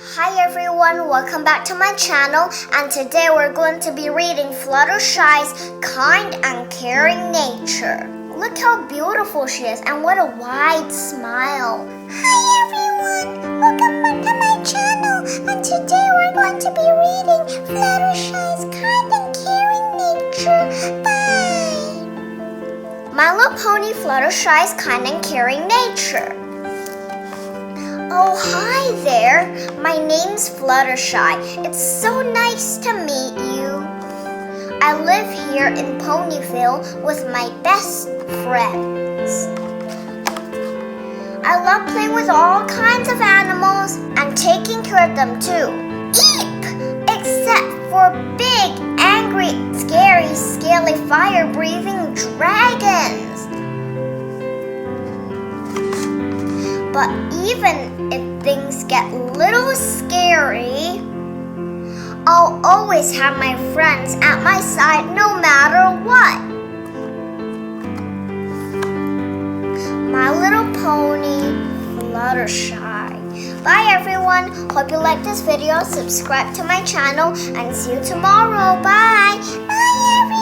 Hi everyone, welcome back to my channel, and today we're going to be reading Fluttershy's kind and caring nature. Look how beautiful she is and what a wide smile. Hi everyone, welcome back to my channel, and today we're going to be reading Fluttershy's kind and caring nature by My Little Pony Fluttershy's kind and caring nature. Oh, hi there. My name's Fluttershy. It's so nice to meet you. I live here in Ponyville with my best friends. I love playing with all kinds of animals and taking care of them too. Eep! Except for big, angry, scary, scaly, fire-breathing dragons. But even if things get a little scary, I'll always have my friends at my side no matter what. My Little Pony, Fluttershy. Bye everyone. Hope you like this video. Subscribe to my channel and see you tomorrow. Bye. Bye everyone.